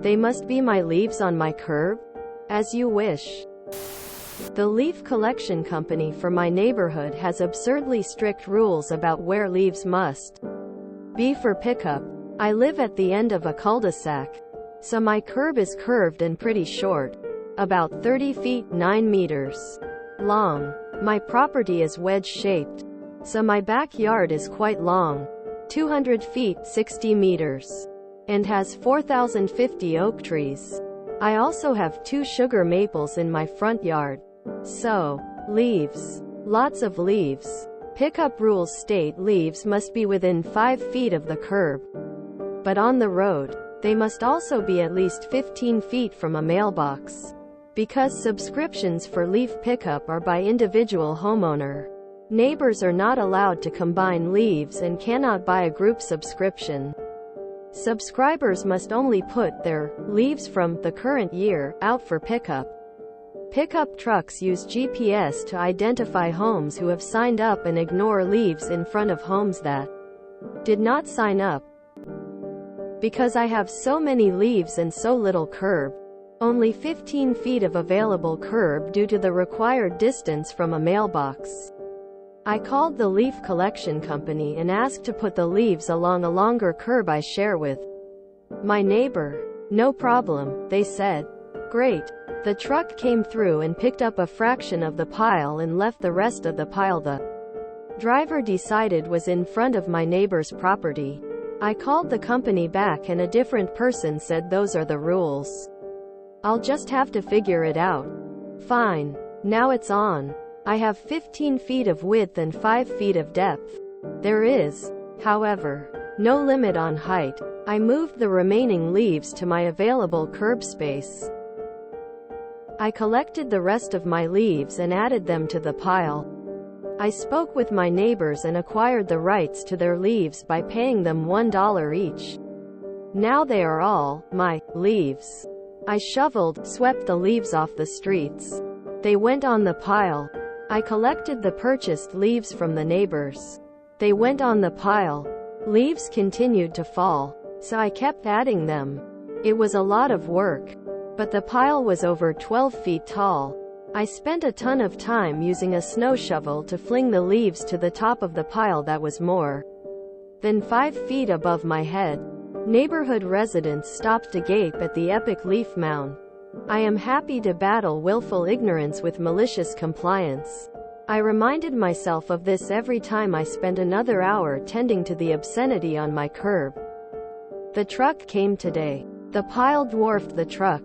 They must be my leaves on my curb? As you wish. The leaf collection company for my neighborhood has absurdly strict rules about where leaves must be for pickup. I live at the end of a cul-de-sac, so my curb is curved and pretty short, about 30 feet 9 meters long. My property is wedge-shaped, so my backyard is quite long, 200 feet 60 meters, and has 4,050 oak trees. I also have 2 sugar maples in my front yard. So, leaves. Lots of leaves. Pickup rules state leaves must be within 5 feet of the curb. But on the road, they must also be at least 15 feet from a mailbox. Because subscriptions for leaf pickup are by individual homeowner, neighbors are not allowed to combine leaves and cannot buy a group subscription. Subscribers must only put their leaves from the current year out for pickup. Pickup trucks use GPS to identify homes who have signed up and ignore leaves in front of homes that did not sign up. Because I have so many leaves and so little curb, only 15 feet of available curb due to the required distance from a mailbox, I called the leaf collection company and asked to put the leaves along a longer curb I share with my neighbor. No problem, they said. Great. The truck came through and picked up a fraction of the pile and left the rest of the pile the driver decided was in front of my neighbor's property. I called the company back and a different person said those are the rules. I'll just have to figure it out. Fine. Now it's on. I have 15 feet of width and 5 feet of depth. There is, however, no limit on height. I moved the remaining leaves to my available curb space. I collected the rest of my leaves and added them to the pile. I spoke with my neighbors and acquired the rights to their leaves by paying them $1 each. Now they are all my leaves. I swept the leaves off the streets. They went on the pile. I collected the purchased leaves from the neighbors. They went on the pile. Leaves continued to fall, so I kept adding them. It was a lot of work, but the pile was over 12 feet tall. I spent a ton of time using a snow shovel to fling the leaves to the top of the pile that was more than 5 feet above my head. Neighborhood residents stopped to gape at the epic leaf mound. I am happy to battle willful ignorance with malicious compliance. I reminded myself of this every time I spent another hour tending to the obscenity on my curb. The truck came today. The pile dwarfed the truck.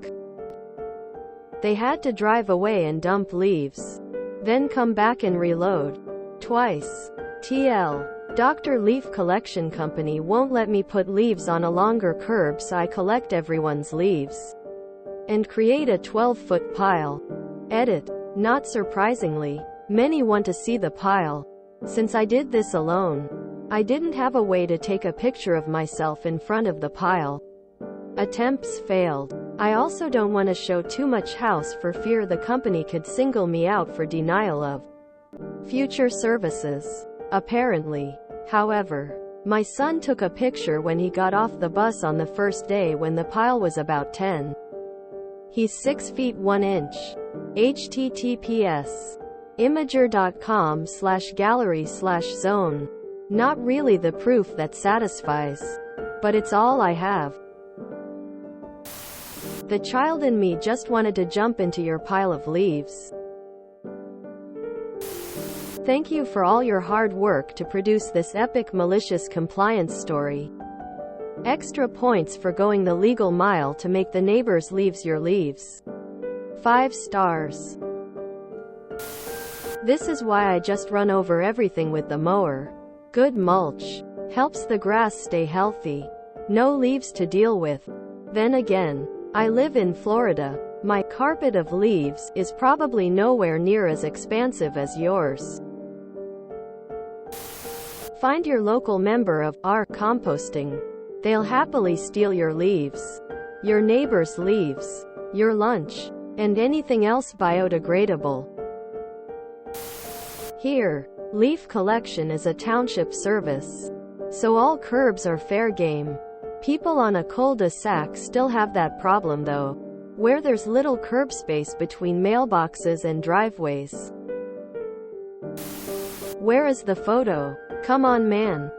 They had to drive away and dump leaves, then come back and reload. Twice. TL. Dr. Leaf Collection Company won't let me put leaves on a longer curb, so I collect everyone's leaves and create a 12-foot pile. Edit. Not surprisingly, many want to see the pile. Since I did this alone, I didn't have a way to take a picture of myself in front of the pile. Attempts failed. I also don't want to show too much house for fear the company could single me out for denial of future services. Apparently. However, my son took a picture when he got off the bus on the first day when the pile was about 10. He's 6 feet 1 inch. https imager.com/gallery/zone. Not really the proof that satisfies, but it's all I have. The child in me just wanted to jump into your pile of leaves. Thank you for all your hard work to produce this epic malicious compliance story. Extra points for going the legal mile to make the neighbor's leaves your leaves. 5 stars. This is why I just run over everything with the mower. Good mulch. Helps the grass stay healthy. No leaves to deal with. Then again, I live in Florida. My carpet of leaves is probably nowhere near as expansive as yours. Find your local member of our composting. They'll happily steal your leaves, your neighbor's leaves, your lunch, and anything else biodegradable. Here, leaf collection is a township service, so all curbs are fair game. People on a cul-de-sac still have that problem though, where there's little curb space between mailboxes and driveways. Where is the photo? Come on, man.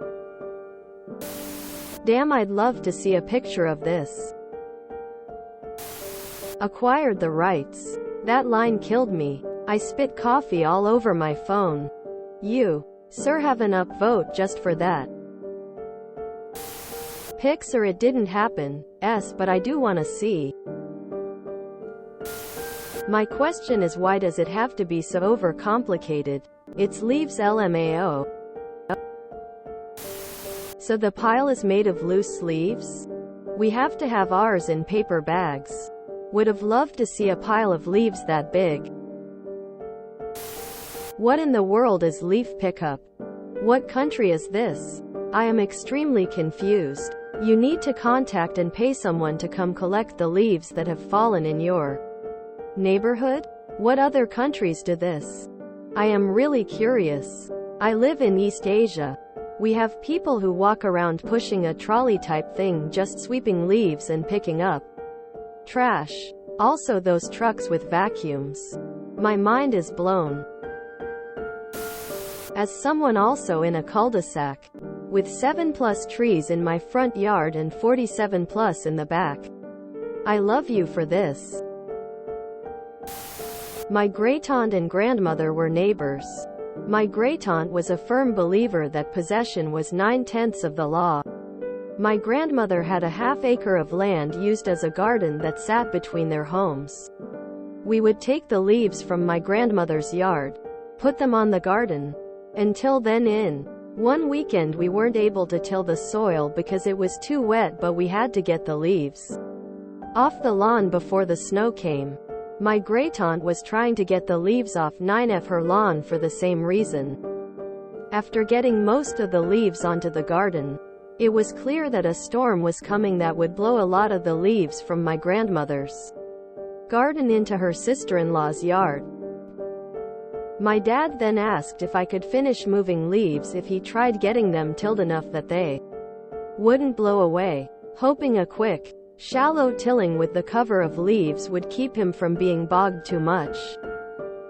Damn, I'd love to see a picture of this. Acquired the rights. That line killed me. I spit coffee all over my phone. You, sir, have an upvote just for that. Pics or it didn't happen. But I do wanna see. My question is, why does it have to be so overcomplicated? It's leaves LMAO. So the pile is made of loose leaves? We have to have ours in paper bags. Would have loved to see a pile of leaves that big. What in the world is leaf pickup? What country is this? I am extremely confused. You need to contact and pay someone to come collect the leaves that have fallen in your neighborhood? What other countries do this? I am really curious. I live in East Asia. We have people who walk around pushing a trolley type thing, just sweeping leaves and picking up trash. Also those trucks with vacuums. My mind is blown. As someone also in a cul-de-sac, with 7+ trees in my front yard and 47+ in the back. I love you for this. My great-aunt and grandmother were neighbors. My great-aunt was a firm believer that possession was 9/10 of the law. My grandmother had a half-acre of land used as a garden that sat between their homes. We would take the leaves from my grandmother's yard, put them on the garden. Until then, in one weekend we weren't able to till the soil because it was too wet, but we had to get the leaves off the lawn before the snow came. My great-aunt was trying to get the leaves off 9 of her lawn for the same reason. After getting most of the leaves onto the garden, it was clear that a storm was coming that would blow a lot of the leaves from my grandmother's garden into her sister-in-law's yard. My dad then asked if I could finish moving leaves if he tried getting them tilled enough that they wouldn't blow away, hoping a quick, shallow tilling with the cover of leaves would keep him from being bogged too much.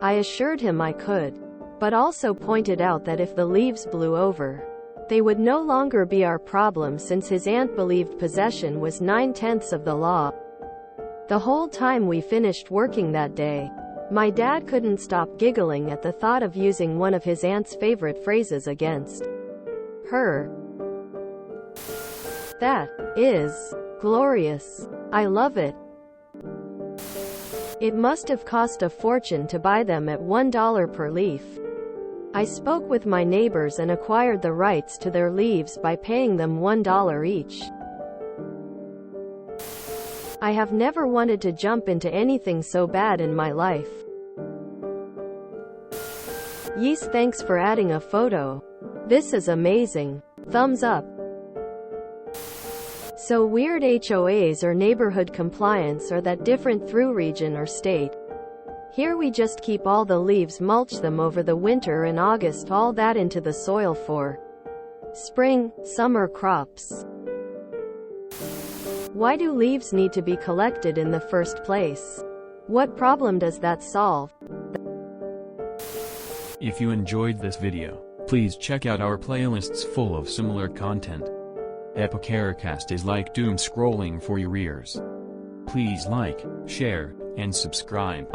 I assured him I could, but also pointed out that if the leaves blew over, they would no longer be our problem since his aunt believed possession was 9/10 of the law. The whole time we finished working that day, my dad couldn't stop giggling at the thought of using one of his aunt's favorite phrases against her. That is glorious. I love it. It must have cost a fortune to buy them at $1 per leaf. I spoke with my neighbors and acquired the rights to their leaves by paying them $1 each. I have never wanted to jump into anything so bad in my life. Yees, thanks for adding a photo. This is amazing. Thumbs up. So weird. HOAs or neighborhood compliance are that different through region or state. Here we just keep all the leaves, mulch them over the winter and August all that into the soil for spring, summer crops. Why do leaves need to be collected in the first place? What problem does that solve? If you enjoyed this video, please check out our playlists full of similar content. Epicaricast is like doom scrolling for your ears. Please like, share, and subscribe.